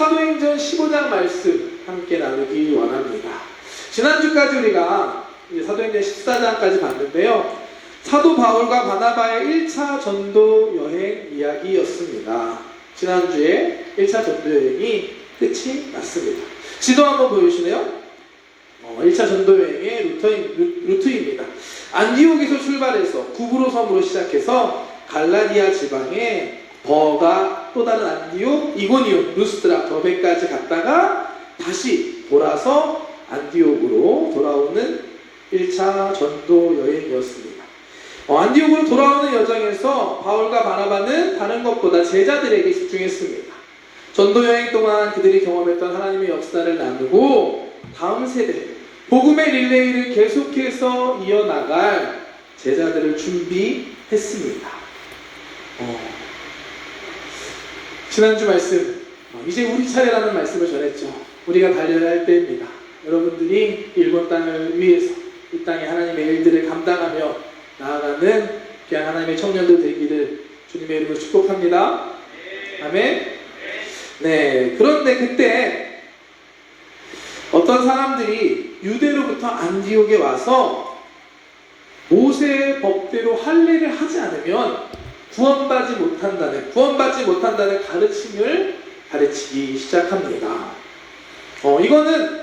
사도행전 15장 말씀 함께 나누기 원합니다. 지난주까지 우리가 사도행전 14장까지 봤는데요. 사도 바울과 바나바의 1차 전도 여행 이야기였습니다. 지난주에 1차 전도 여행이 끝이 났습니다. 지도 한번 보여주시네요. 1차 전도 여행의 루트입니다. 안디옥에서 출발해서 구브로 섬으로 시작해서 갈라디아 지방의 버가 또 다른 안디옥, 이고니움, 루스드라, 더베까지 갔다가 다시 돌아서 안디옥으로 돌아오는 1차 전도 여행이었습니다. 안디옥으로 돌아오는 여정에서 바울과 바나바는 다른 것보다 제자들에게 집중했습니다. 전도 여행 동안 그들이 경험했던 하나님의 역사를 나누고 다음 세대, 복음의 릴레이를 계속해서 이어나갈 제자들을 준비했습니다. 지난주 말씀, 이제 우리 차례라는 말씀을 전했죠. 우리가 달려야 할 때입니다. 여러분들이 일본 땅을 위해서 이 땅의 하나님의 일들을 감당하며 나아가는 귀한 하나님의 청년들 되기를 주님의 이름으로 축복합니다. 아멘. 네, 그런데 그때 어떤 사람들이 유대로부터 안디옥에 와서 모세의 법대로 할례를 하지 않으면 구원받지 못한다는 가르침을 가르치기 시작합니다. 이거는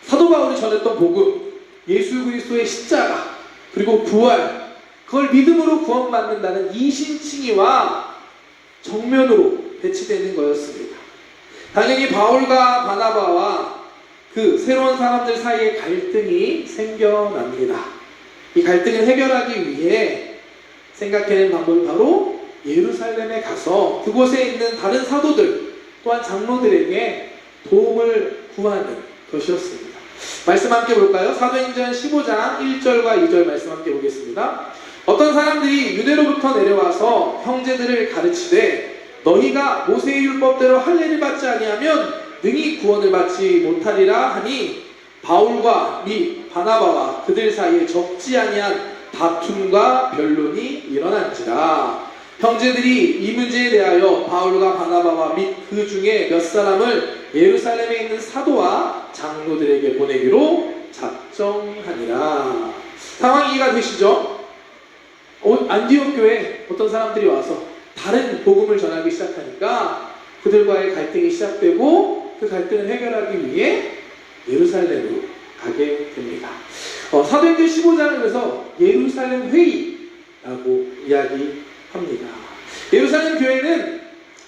사도 바울이 전했던 복음, 예수 그리스도의 십자가, 그리고 부활, 그걸 믿음으로 구원받는다는 이신칭의와 정면으로 배치되는 거였습니다. 당연히 바울과 바나바와 그 새로운 사람들 사이에 갈등이 생겨납니다. 이 갈등을 해결하기 위해 생각해낸 방법이 바로 예루살렘에 가서 그곳에 있는 다른 사도들 또한 장로들에게 도움을 구하는 것이었습니다. 말씀 함께 볼까요? 사도행전 15장 1절과 2절 말씀 함께 보겠습니다. 어떤 사람들이 유대로부터 내려와서 형제들을 가르치되 너희가 모세의 율법대로 할례를 받지 아니하면 능히 구원을 받지 못하리라 하니 바울과 및 바나바와 그들 사이에 적지 아니한 다툼과 변론이 일어난지라. 형제들이 이 문제에 대하여 바울과 바나바와 및 그 중에 몇 사람을 예루살렘에 있는 사도와 장로들에게 보내기로 작정하니라. 상황이 이해가 되시죠? 안디옥 교회에 어떤 사람들이 와서 다른 복음을 전하기 시작하니까 그들과의 갈등이 시작되고 그 갈등을 해결하기 위해 예루살렘으로 가게 됩니다. 사도행전 15장을 그래서 예루살렘 회의라고 이야기합니다. 예루살렘 교회는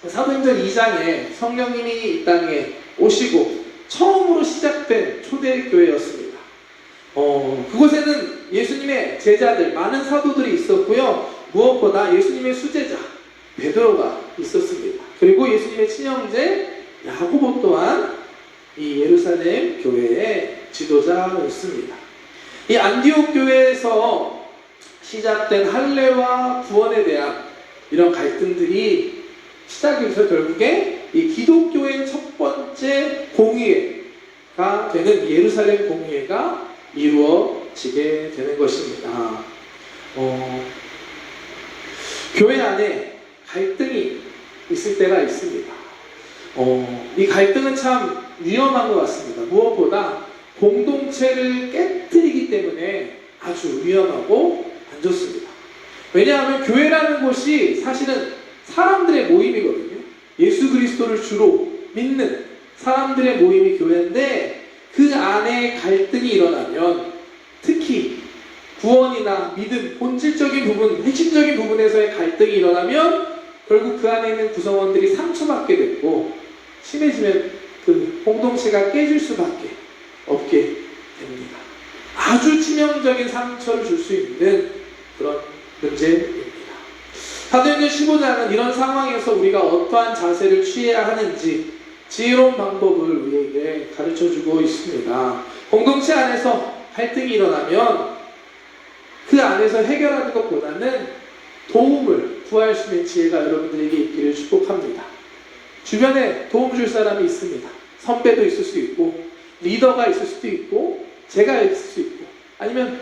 사도행전 2장에 성령님이 이 땅에 오시고 처음으로 시작된 초대교회였습니다. 그곳에는 예수님의 제자들, 많은 사도들이 있었고요. 무엇보다 예수님의 수제자 베드로가 있었습니다. 그리고 예수님의 친형제 야고보 또한 이 예루살렘 교회의 지도자였습니다. 이 안디옥 교회에서 시작된 할례와 구원에 대한 이런 갈등들이 시작이 돼서 결국에 이 기독교의 첫 번째 공의회가 되는 예루살렘 공의회가 이루어지게 되는 것입니다. 교회 안에 갈등이 있을 때가 있습니다. 이 갈등은 참 위험한 것 같습니다. 무엇보다 공동체를 깨뜨리기 때문에 아주 위험하고 안 좋습니다. 왜냐하면 교회라는 곳이 사실은 사람들의 모임이거든요. 예수 그리스도를 주로 믿는 사람들의 모임이 교회인데 그 안에 갈등이 일어나면 특히 구원이나 믿음, 본질적인 부분, 핵심적인 부분에서의 갈등이 일어나면 결국 그 안에 있는 구성원들이 상처받게 되고 심해지면 그 공동체가 깨질 수밖에 없게 됩니다. 아주 치명적인 상처를 줄 수 있는 그런 문제입니다. 사도행전 15장은 이런 상황에서 우리가 어떠한 자세를 취해야 하는지 지혜로운 방법을 우리에게 가르쳐주고 있습니다. 공동체 안에서 갈등이 일어나면 그 안에서 해결하는 것보다는 도움을 구할 수 있는 지혜가 여러분들에게 있기를 축복합니다. 주변에 도움 줄 사람이 있습니다. 선배도 있을 수 있고 리더가 있을 수도 있고 제가 있을 수 있고 아니면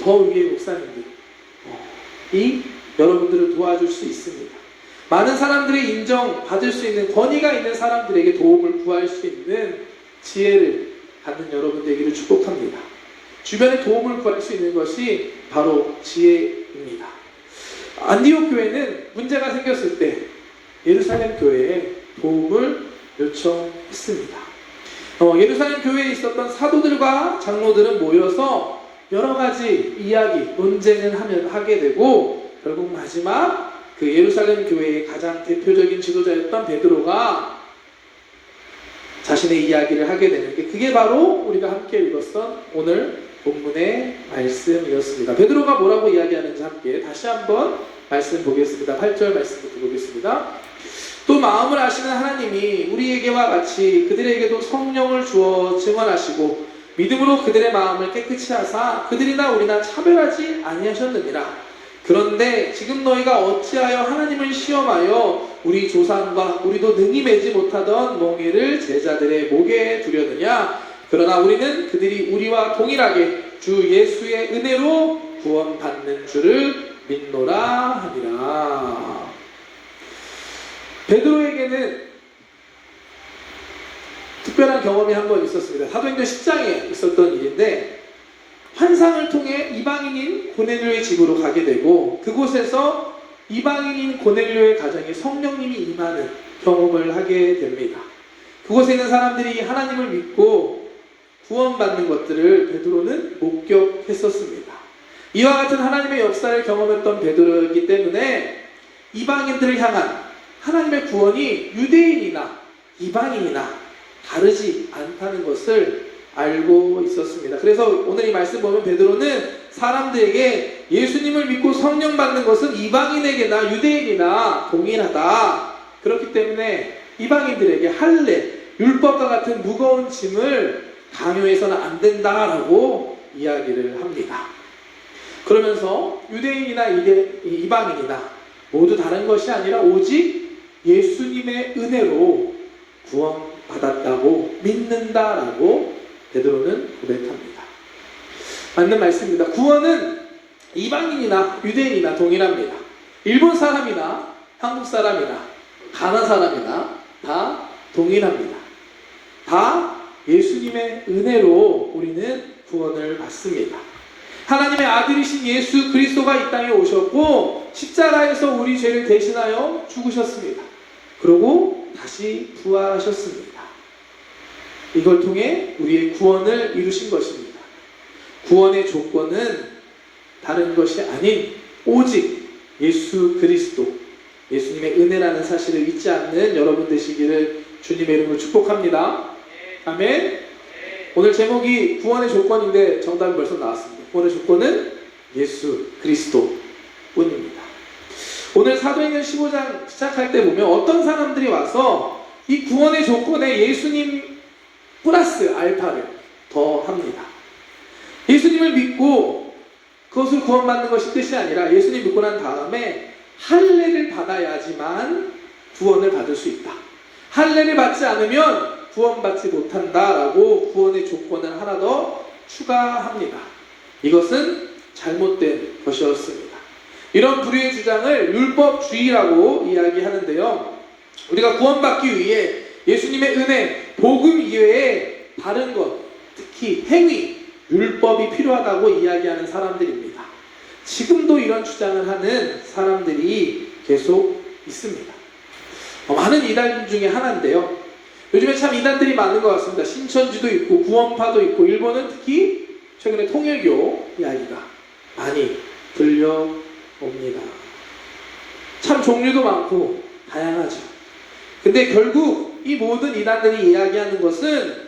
더 위의 목사님들이 여러분들을 도와줄 수 있습니다. 많은 사람들이 인정받을 수 있는 권위가 있는 사람들에게 도움을 구할 수 있는 지혜를 갖는 여러분 되기를 축복합니다. 주변에 도움을 구할 수 있는 것이 바로 지혜입니다. 안디옥 교회는 문제가 생겼을 때 예루살렘 교회에 도움을 요청했습니다. 예루살렘 교회에 있었던 사도들과 장로들은 모여서 여러 가지 이야기, 논쟁을 하게 되고 결국 마지막 그 예루살렘 교회의 가장 대표적인 지도자였던 베드로가 자신의 이야기를 하게 되는 게 그게 바로 우리가 함께 읽었던 오늘 본문의 말씀이었습니다. 베드로가 뭐라고 이야기하는지 함께 다시 한번 말씀 보겠습니다. 8절 말씀부터 보겠습니다. 또 마음을 아시는 하나님이 우리에게와 같이 그들에게도 성령을 주어 증언하시고 믿음으로 그들의 마음을 깨끗이 하사 그들이나 우리나 차별하지 아니하셨느니라. 그런데 지금 너희가 어찌하여 하나님을 시험하여 우리 조상과 우리도 능히 매지 못하던 멍에를 제자들의 목에 두려느냐. 그러나 우리는 그들이 우리와 동일하게 주 예수의 은혜로 구원받는 줄을 믿노라 하니라. 베드로에게는 특별한 경험이 한 번 있었습니다. 사도행전 10장에 있었던 일인데 환상을 통해 이방인인 고넬료의 집으로 가게 되고 그곳에서 이방인인 고넬료의 가정에 성령님이 임하는 경험을 하게 됩니다. 그곳에 있는 사람들이 하나님을 믿고 구원받는 것들을 베드로는 목격했었습니다. 이와 같은 하나님의 역사를 경험했던 베드로이기 때문에 이방인들을 향한 하나님의 구원이 유대인이나 이방인이나 다르지 않다는 것을 알고 있었습니다. 그래서 오늘 이 말씀 보면 베드로는 사람들에게 예수님을 믿고 성령 받는 것은 이방인에게나 유대인이나 동일하다. 그렇기 때문에 이방인들에게 할례, 율법과 같은 무거운 짐을 강요해서는 안 된다라고 이야기를 합니다. 그러면서 유대인이나 이방인이나 모두 다른 것이 아니라 오직 예수님의 은혜로 구원받았다고 믿는다라고 베드로는 고백합니다. 맞는 말씀입니다. 구원은 이방인이나 유대인이나 동일합니다. 일본 사람이나 한국 사람이나 가나 사람이나 다 동일합니다. 다 예수님의 은혜로 우리는 구원을 받습니다. 하나님의 아들이신 예수 그리스도가 이 땅에 오셨고 십자가에서 우리 죄를 대신하여 죽으셨습니다. 그리고 다시 부활하셨습니다. 이걸 통해 우리의 구원을 이루신 것입니다. 구원의 조건은 다른 것이 아닌 오직 예수 그리스도, 예수님의 은혜라는 사실을 잊지 않는 여러분 되시기를 주님의 이름으로 축복합니다. 아멘. 오늘 제목이 구원의 조건인데 정답이 벌써 나왔습니다. 구원의 조건은 예수 그리스도 뿐입니다. 오늘 사도행전 15장 시작할 때 보면 어떤 사람들이 와서 이 구원의 조건에 예수님 플러스 알파를 더합니다. 예수님을 믿고 그것을 구원받는 것이 뜻이 아니라 예수님 믿고 난 다음에 할례를 받아야지만 구원을 받을 수 있다. 할례를 받지 않으면 구원받지 못한다라고 구원의 조건을 하나 더 추가합니다. 이것은 잘못된 것이었습니다. 이런 불의의 주장을 율법주의라고 이야기하는데요. 우리가 구원받기 위해 예수님의 은혜, 복음 이외에 다른 것, 특히 행위, 율법이 필요하다고 이야기하는 사람들입니다. 지금도 이런 주장을 하는 사람들이 계속 있습니다. 많은 이단 중에 하나인데요. 요즘에 참 이단들이 많은 것 같습니다. 신천지도 있고 구원파도 있고 일본은 특히 최근에 통일교 이야기가 많이 들려옵니다. 참 종류도 많고 다양하죠. 근데 결국 이 모든 이단들이 이야기하는 것은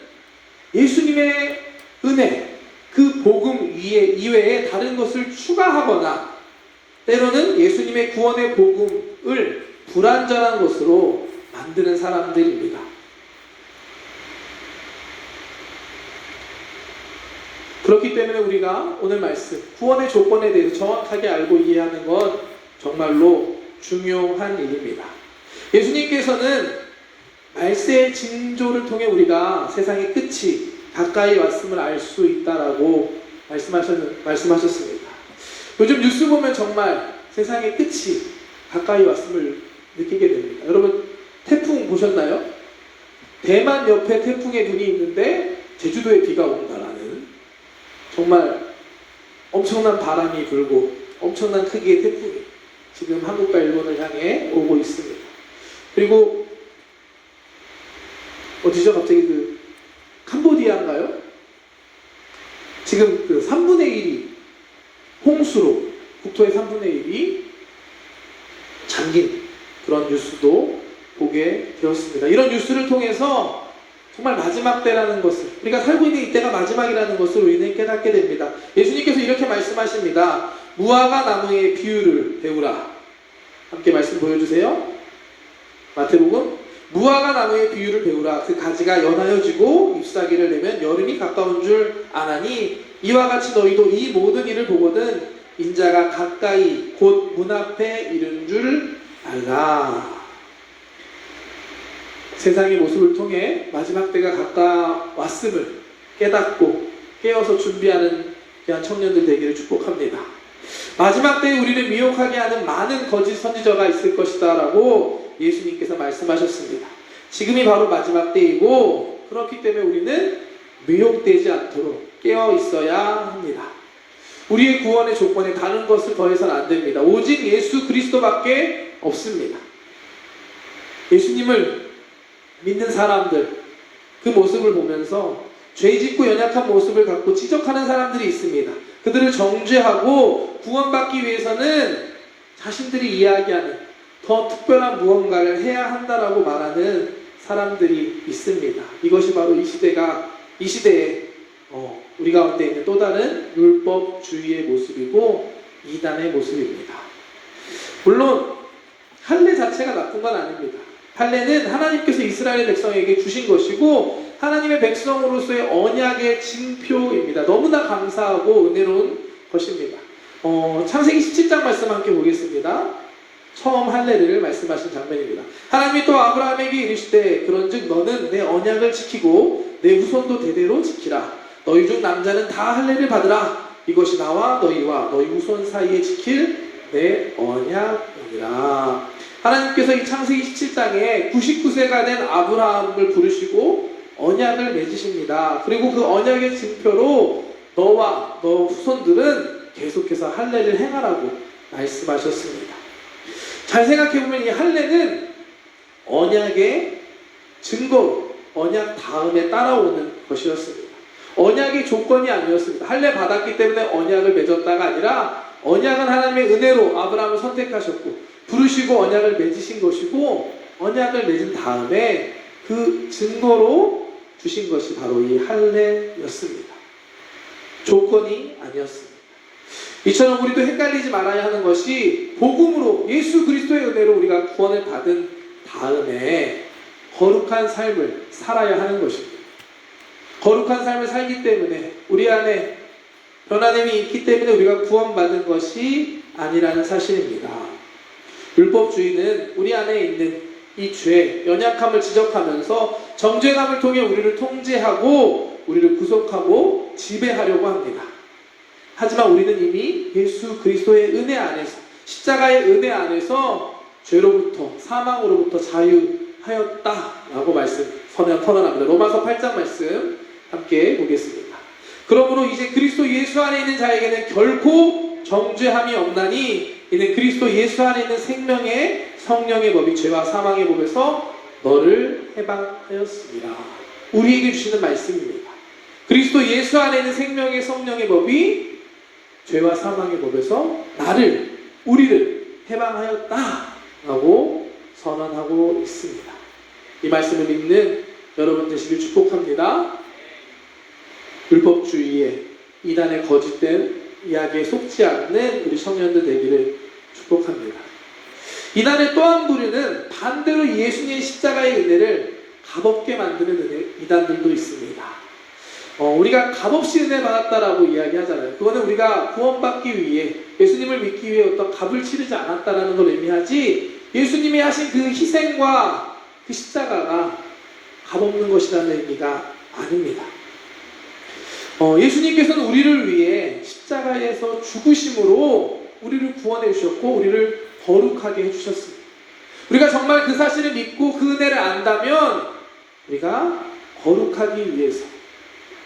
예수님의 은혜, 그 복음 이외에 다른 것을 추가하거나 때로는 예수님의 구원의 복음을 불완전한 것으로 만드는 사람들입니다. 그렇기 때문에 우리가 오늘 말씀, 구원의 조건에 대해서 정확하게 알고 이해하는 건 정말로 중요한 일입니다. 예수님께서는 말세의 징조를 통해 우리가 세상의 끝이 가까이 왔음을 알 수 있다라고 말씀하셨습니다. 요즘 뉴스 보면 정말 세상의 끝이 가까이 왔음을 느끼게 됩니다. 여러분 태풍 보셨나요? 대만 옆에 태풍의 눈이 있는데 제주도에 비가 온다라는 정말 엄청난 바람이 불고 엄청난 크기의 태풍이 지금 한국과 일본을 향해 오고 있습니다. 그리고 어디죠? 갑자기 그 캄보디아인가요? 지금 그 3분의 1이 홍수로 국토의 3분의 1이 잠긴 그런 뉴스도 보게 되었습니다. 이런 뉴스를 통해서 정말 마지막 때라는 것을, 우리가 살고 있는 이때가 마지막이라는 것을 우리는 깨닫게 됩니다. 예수님께서 이렇게 말씀하십니다. 무화과 나무의 비유를 배우라. 함께 말씀 보여주세요. 마태복음 무화과 나무의 비유를 배우라. 그 가지가 연하여지고 잎사귀를 내면 여름이 가까운 줄 아나니 이와 같이 너희도 이 모든 일을 보거든 인자가 가까이 곧 문 앞에 이른 줄 알라. 세상의 모습을 통해 마지막 때가 가까웠음을 깨닫고 깨어서 준비하는 귀한 청년들 되기를 축복합니다. 마지막 때에 우리를 미혹하게 하는 많은 거짓 선지자가 있을 것이다 라고 예수님께서 말씀하셨습니다. 지금이 바로 마지막 때이고 그렇기 때문에 우리는 미혹되지 않도록 깨어 있어야 합니다. 우리의 구원의 조건에 다른 것을 더해서는 안 됩니다. 오직 예수 그리스도밖에 없습니다. 예수님을 믿는 사람들, 그 모습을 보면서 죄짓고 연약한 모습을 갖고 지적하는 사람들이 있습니다. 그들을 정죄하고 구원받기 위해서는 자신들이 이야기하는 더 특별한 무언가를 해야 한다라고 말하는 사람들이 있습니다. 이것이 바로 이 시대에 우리 가운데 있는 또 다른 율법주의의 모습이고 이단의 모습입니다. 물론 할례 자체가 나쁜 건 아닙니다. 할례는 하나님께서 이스라엘 백성에게 주신 것이고 하나님의 백성으로서의 언약의 징표입니다. 너무나 감사하고 은혜로운 것입니다. 창세기 17장 말씀 함께 보겠습니다. 처음 할례를 말씀하신 장면입니다. 하나님이 또 아브라함에게 이르시되 그런즉 너는 내 언약을 지키고 내 후손도 대대로 지키라. 너희 중 남자는 다 할례를 받으라. 이것이 나와 너희와 너희 후손 사이에 지킬 내 언약이니라. 하나님께서 이 창세기 17장에 99세가 된 아브라함을 부르시고 언약을 맺으십니다. 그리고 그 언약의 증표로 너와 너 후손들은 계속해서 할례를 행하라고 말씀하셨습니다. 잘 생각해보면 이 할례는 언약의 증거로 언약 다음에 따라오는 것이었습니다. 언약의 조건이 아니었습니다. 할례 받았기 때문에 언약을 맺었다가 아니라 언약은 하나님의 은혜로 아브라함을 선택하셨고 부르시고 언약을 맺으신 것이고 언약을 맺은 다음에 그 증거로 주신 것이 바로 이 할례였습니다. 조건이 아니었습니다. 이처럼 우리도 헷갈리지 말아야 하는 것이 복음으로 예수 그리스도의 은혜로 우리가 구원을 받은 다음에 거룩한 삶을 살아야 하는 것입니다. 거룩한 삶을 살기 때문에 우리 안에 변화됨이 있기 때문에 우리가 구원받은 것이 아니라는 사실입니다. 율법주의는 우리 안에 있는 이 죄, 연약함을 지적하면서 정죄감을 통해 우리를 통제하고 우리를 구속하고 지배하려고 합니다. 하지만 우리는 이미 예수 그리스도의 은혜 안에서 십자가의 은혜 안에서 죄로부터 사망으로부터 자유하였다라고 선언합니다. 로마서 8장 말씀 함께 보겠습니다. 그러므로 이제 그리스도 예수 안에 있는 자에게는 결코 정죄함이 없나니 이는 그리스도 예수 안에 있는 생명의 성령의 법이 죄와 사망의 법에서 너를 해방하였습니다. 우리에게 주시는 말씀입니다. 그리스도 예수 안에 있는 생명의 성령의 법이 죄와 사망의 법에서 우리를 해방하였다라고 선언하고 있습니다. 이 말씀을 믿는 여러분 되시길 축복합니다. 율법주의의 이단의 거짓된 이야기에 속지 않는 우리 청년들 되기를 축복합니다. 이단의 또 한 부류는 반대로 예수님의 십자가의 은혜를 값없게 만드는 이단들도 있습니다. 우리가 값없이 은혜 받았다라고 이야기하잖아요. 그거는 우리가 구원받기 위해 예수님을 믿기 위해 어떤 값을 치르지 않았다라는 걸 의미하지 예수님이 하신 그 희생과 그 십자가가 값없는 것이라는 의미가 아닙니다. 예수님께서는 우리를 위해 십자가에서 죽으심으로 우리를 구원해 주셨고 우리를 거룩하게 해주셨습니다. 우리가 정말 그 사실을 믿고 그 은혜를 안다면 우리가 거룩하기 위해서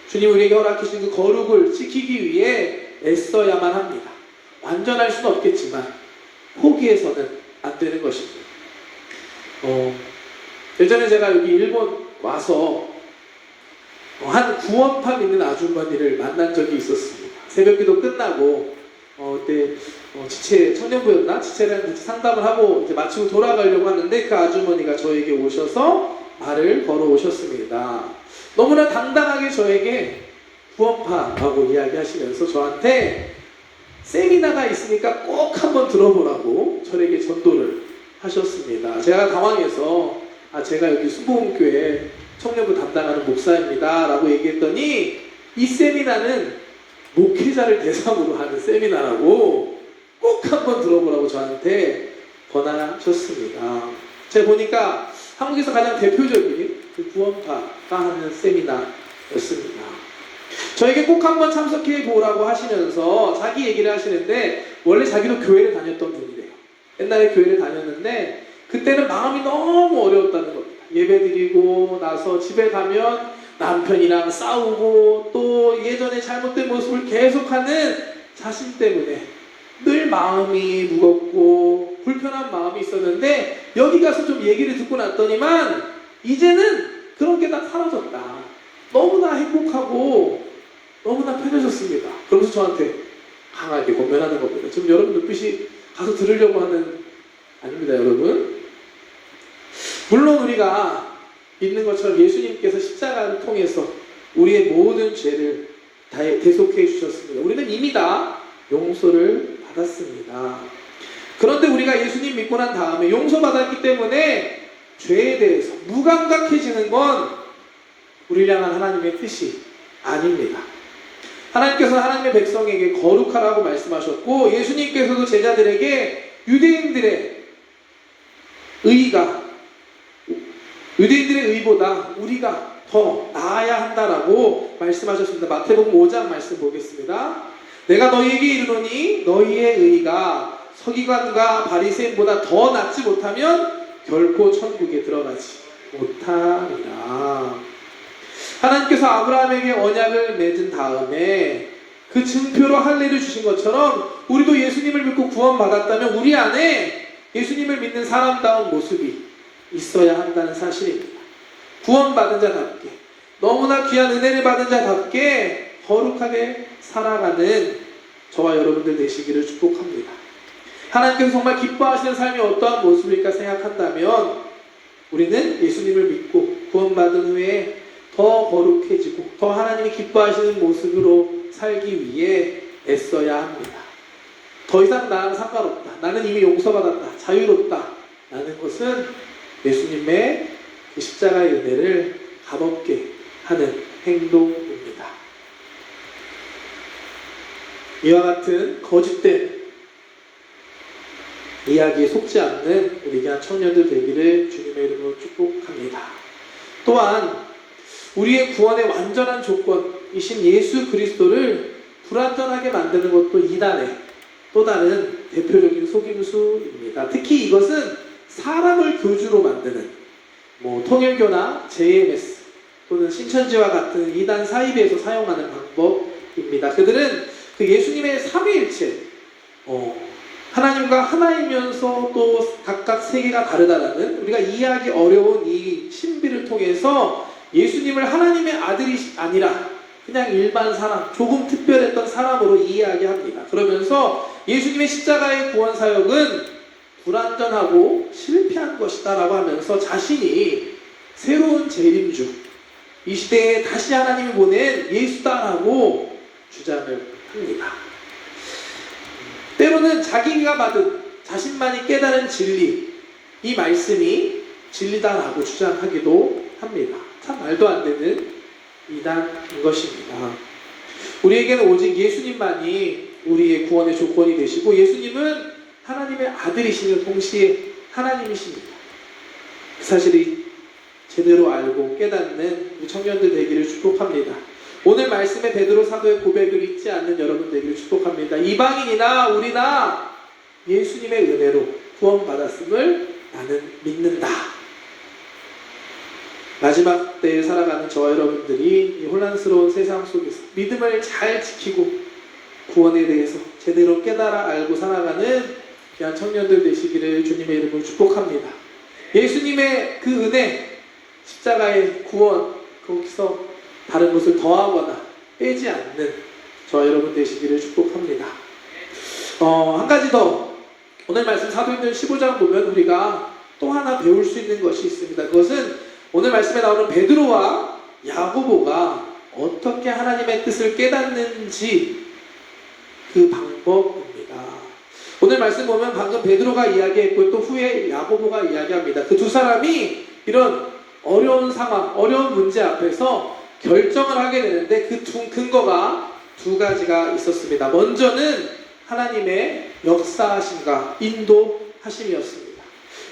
주님 우리에게 허락해 주신 그 거룩을 지키기 위해 애써야만 합니다. 완전할 수는 없겠지만 포기해서는 안 되는 것입니다. 예전에 제가 여기 일본 와서 한 구원파 믿는 아주머니를 만난 적이 있었습니다. 새벽기도 끝나고 그때 지체 청년부였나? 지체랑 같이 상담을 하고 이제 마치고 돌아가려고 하는데 그 아주머니가 저에게 오셔서 말을 걸어오셨습니다. 너무나 당당하게 저에게 구원파라고 이야기하시면서 저한테 세미나가 있으니까 꼭 한번 들어보라고 저에게 전도를 하셨습니다. 제가 당황해서 제가 여기 수봉교회 청년부 담당하는 목사입니다 라고 얘기했더니 이 세미나는 목회자를 대상으로 하는 세미나라고 꼭 한번 들어보라고 저한테 권하셨습니다. 제가 보니까 한국에서 가장 대표적인 그 구원파가 하는 세미나였습니다. 저에게 꼭 한번 참석해 보라고 하시면서 자기 얘기를 하시는데 원래 자기도 교회를 다녔던 분이래요. 옛날에 교회를 다녔는데 그때는 마음이 너무 어려웠다는 겁니다. 예배 드리고 나서 집에 가면 남편이랑 싸우고 또 예전에 잘못된 모습을 계속하는 자신 때문에 늘 마음이 무겁고 불편한 마음이 있었는데 여기 가서 좀 얘기를 듣고 났더니만 이제는 그런 게 다 사라졌다. 너무나 행복하고 너무나 편해졌습니다. 그러면서 저한테 강하게 권면하는 겁니다. 지금 여러분 눈빛이 가서 들으려고 하는 아닙니다, 여러분. 물론 우리가 믿는 것처럼 예수님께서 십자가를 통해서 우리의 모든 죄를 다 대속해 주셨습니다. 우리는 이미 다 용서를 받았습니다. 그런데 우리가 예수님 믿고 난 다음에 용서받았기 때문에 죄에 대해서 무감각해지는 건 우리를 향한 하나님의 뜻이 아닙니다. 하나님께서 하나님의 백성에게 거룩하라고 말씀하셨고 예수님께서도 제자들에게 유대인들의 의보다 우리가 더 나아야 한다라고 말씀하셨습니다. 마태복음 5장 말씀 보겠습니다. 내가 너희에게 이르노니 너희의 의가 서기관과 바리새인보다 더 낫지 못하면 결코 천국에 들어가지 못하리라. 하나님께서 아브라함에게 언약을 맺은 다음에 그 증표로 할례를 주신 것처럼 우리도 예수님을 믿고 구원받았다면 우리 안에 예수님을 믿는 사람다운 모습이 있어야 한다는 사실입니다. 구원받은 자답게 너무나 귀한 은혜를 받은 자답게 거룩하게 살아가는 저와 여러분들 되시기를 축복합니다. 하나님께서 정말 기뻐하시는 삶이 어떠한 모습일까 생각한다면 우리는 예수님을 믿고 구원받은 후에 더 거룩해지고 더 하나님이 기뻐하시는 모습으로 살기 위해 애써야 합니다. 더 이상 나랑 상관없다. 나는 이미 용서받았다. 자유롭다. 라는 것은 예수님의 그 십자가의 은혜를 값없게 하는 행동입니다. 이와 같은 거짓된 이야기에 속지 않는 우리 귀한 청년들 되기를 주님의 이름으로 축복합니다. 또한 우리의 구원의 완전한 조건이신 예수 그리스도를 불완전하게 만드는 것도 이단의 또 다른 대표적인 속임수입니다. 특히 이것은 사람을 교주로 만드는 통일교나 JMS 또는 신천지와 같은 이단 사이비에서 사용하는 방법입니다. 그들은 그 예수님의 삼위일체 하나님과 하나이면서 또 각각 세계가 다르다라는 우리가 이해하기 어려운 이 신비를 통해서 예수님을 하나님의 아들이 아니라 그냥 일반 사람, 조금 특별했던 사람으로 이해하게 합니다. 그러면서 예수님의 십자가의 구원 사역은 불완전하고 실패한 것이다 라고 하면서 자신이 새로운 재림주, 이 시대에 다시 하나님이 보낸 예수다라고 주장을 합니다. 때로는 자기가 받은 자신만이 깨달은 진리, 이 말씀이 진리다라고 주장하기도 합니다. 참 말도 안 되는 이단인 것입니다. 우리에게는 오직 예수님만이 우리의 구원의 조건이 되시고 예수님은 하나님의 아들이시며 동시에 하나님이십니다. 그 사실이 제대로 알고 깨닫는 우리 청년들 되기를 축복합니다. 오늘 말씀에 베드로 사도의 고백을 잊지 않는 여러분 되기를 축복합니다. 이방인이나 우리나 예수님의 은혜로 구원받았음을 나는 믿는다. 마지막 때에 살아가는 저와 여러분들이 이 혼란스러운 세상 속에서 믿음을 잘 지키고 구원에 대해서 제대로 깨달아 알고 살아가는 귀한 청년들 되시기를 주님의 이름으로 축복합니다. 예수님의 그 은혜, 십자가의 구원, 거기서 다른 것을 더하거나 빼지 않는 저와 여러분 되시기를 축복합니다. 한 가지 더, 오늘 말씀 사도행전 15장 보면 우리가 또 하나 배울 수 있는 것이 있습니다. 그것은 오늘 말씀에 나오는 베드로와 야고보가 어떻게 하나님의 뜻을 깨닫는지 그 방법입니다. 오늘 말씀 보면 방금 베드로가 이야기했고 또 후에 야고보가 이야기합니다. 그 두 사람이 이런 어려운 상황, 어려운 문제 앞에서 결정을 하게 되는데 그 근거가 두 가지가 있었습니다. 먼저는 하나님의 역사하심과 인도하심이었습니다.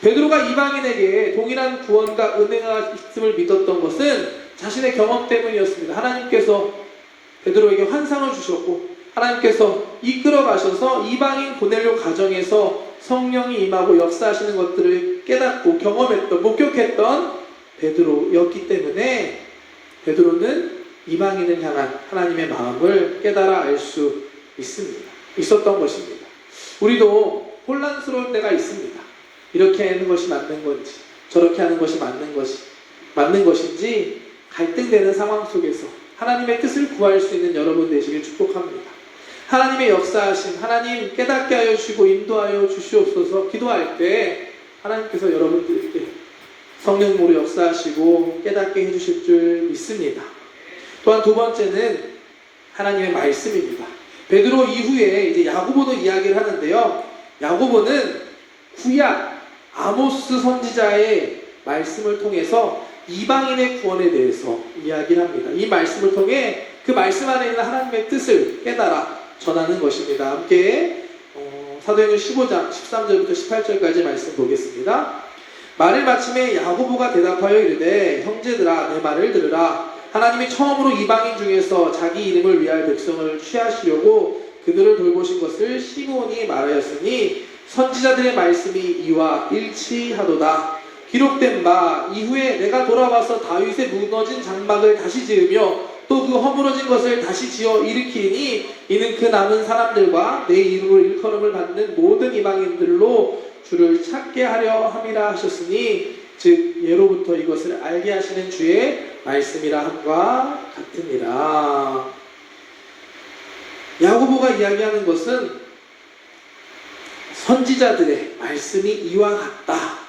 베드로가 이방인에게 동일한 구원과 은혜가 있음을 믿었던 것은 자신의 경험 때문이었습니다. 하나님께서 베드로에게 환상을 주셨고 하나님께서 이끌어 가셔서 이방인 보내려 가정에서 성령이 임하고 역사하시는 것들을 깨닫고 경험했던, 목격했던 베드로였기 때문에 베드로는 이방인을 향한 하나님의 마음을 깨달아 알 수 있었던 것입니다. 우리도 혼란스러울 때가 있습니다. 이렇게 하는 것이 맞는 건지 저렇게 하는 것이 맞는 것인지 갈등되는 상황 속에서 하나님의 뜻을 구할 수 있는 여러분 되시길 축복합니다. 하나님의 역사하심, 하나님 깨닫게 하여 주시고 인도하여 주시옵소서. 기도할 때 하나님께서 여러분들에게 성령으로 역사하시고 깨닫게 해주실 줄 믿습니다. 또한 두 번째는 하나님의 말씀입니다. 베드로 이후에 이제 야고보도 이야기를 하는데요. 야고보는 구약 아모스 선지자의 말씀을 통해서 이방인의 구원에 대해서 이야기를 합니다. 이 말씀을 통해 그 말씀 안에 있는 하나님의 뜻을 깨달아 전하는 것입니다. 함께 사도행전 15장 13절부터 18절까지 말씀 보겠습니다. 말을 마침에 야고보가 대답하여 이르되 형제들아 내 말을 들으라. 하나님이 처음으로 이방인 중에서 자기 이름을 위하여 백성을 취하시려고 그들을 돌보신 것을 시몬이 말하였으니 선지자들의 말씀이 이와 일치하도다. 기록된 바 이후에 내가 돌아와서 다윗의 무너진 장막을 다시 지으며 또 그 허물어진 것을 다시 지어 일으키니 이는 그 남은 사람들과 내 이름으로 일컬음을 받는 모든 이방인들로 주를 찾게 하려 함이라 하셨으니 즉 예로부터 이것을 알게 하시는 주의 말씀이라 함과 같으니라. 야고보가 이야기하는 것은 선지자들의 말씀이 이와 같다.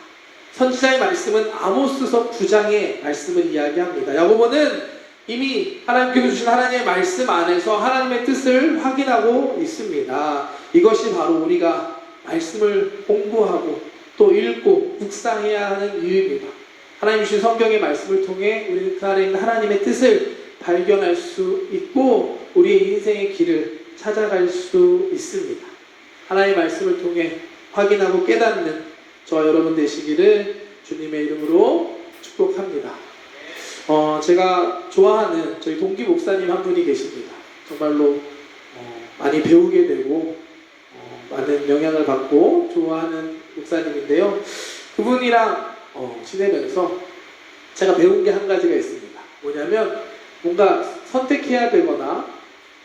선지자의 말씀은 아모스서 9장의 말씀을 이야기합니다. 야고보는 이미 하나님께서 주신 하나님의 말씀 안에서 하나님의 뜻을 확인하고 있습니다. 이것이 바로 우리가 말씀을 공부하고 또 읽고 묵상해야 하는 이유입니다. 하나님 주신 성경의 말씀을 통해 우리는 그 안에 있는 하나님의 뜻을 발견할 수 있고 우리의 인생의 길을 찾아갈 수 있습니다. 하나님의 말씀을 통해 확인하고 깨닫는 저와 여러분 되시기를 주님의 이름으로 축복합니다. 제가 좋아하는 저희 동기 목사님 한 분이 계십니다. 정말로 많이 배우게 되고 많은 영향을 받고 좋아하는 목사님인데요. 그분이랑 지내면서 제가 배운 게 한 가지가 있습니다. 뭐냐면 뭔가 선택해야 되거나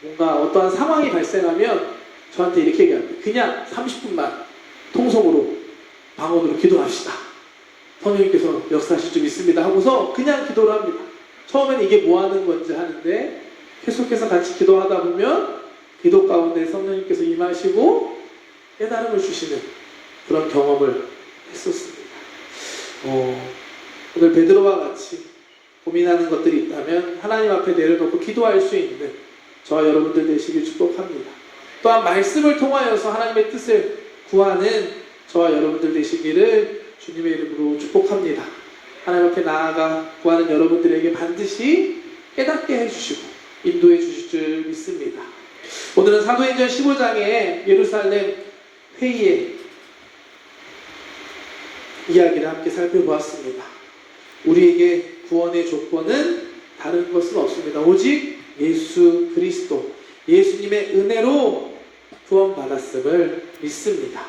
뭔가 어떠한 상황이 발생하면 저한테 이렇게 얘기합니다. 그냥 30분만 통성으로 방언으로 기도합시다. 성령님께서 역사하실 줄 믿습니다 하고서 그냥 기도를 합니다. 처음에는 이게 뭐 하는 건지 하는데 계속해서 같이 기도하다 보면 기도 가운데 성령님께서 임하시고 깨달음을 주시는 그런 경험을 했었습니다. 오늘 베드로와 같이 고민하는 것들이 있다면 하나님 앞에 내려놓고 기도할 수 있는 저와 여러분들 되시길 축복합니다. 또한 말씀을 통하여서 하나님의 뜻을 구하는 저와 여러분들 되시기를 주님의 이름으로 축복합니다. 하나님 앞에 나아가 구하는 여러분들에게 반드시 깨닫게 해주시고 인도해 주실 줄 믿습니다. 오늘은 사도행전 15장의 예루살렘 회의의 이야기를 함께 살펴보았습니다. 우리에게 구원의 조건은 다른 것은 없습니다. 오직 예수 그리스도, 예수님의 은혜로 구원받았음을 믿습니다.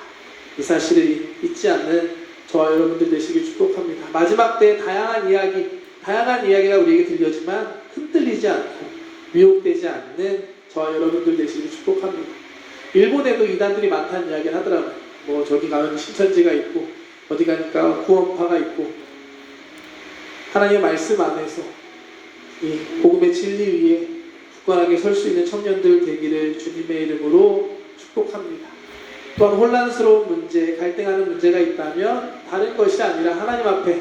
이 사실을 잊지 않는 저와 여러분들 되시길 축복합니다. 마지막 때 다양한 이야기가 우리에게 들려지만 흔들리지 않고 미혹되지 않는 저와 여러분들 되시길 축복합니다. 일본에도 이단들이 많다는 이야기를 하더라고요. 뭐 저기 가면 신천지가 있고 어디 가니까 구원파가 있고 하나님의 말씀 안에서 이 복음의 진리 위에 굳건하게 설 수 있는 청년들 되기를 주님의 이름으로 축복합니다. 또한 혼란스러운 문제, 갈등하는 문제가 있다면 다른 것이 아니라 하나님 앞에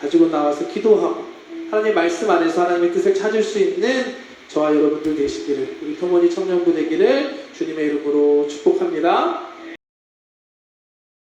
가지고 나와서 기도하고 하나님의 말씀 안에서 하나님의 뜻을 찾을 수 있는 저와 여러분들 되시기를, 우리 토모니 청년부 되기를 주님의 이름으로 축복합니다.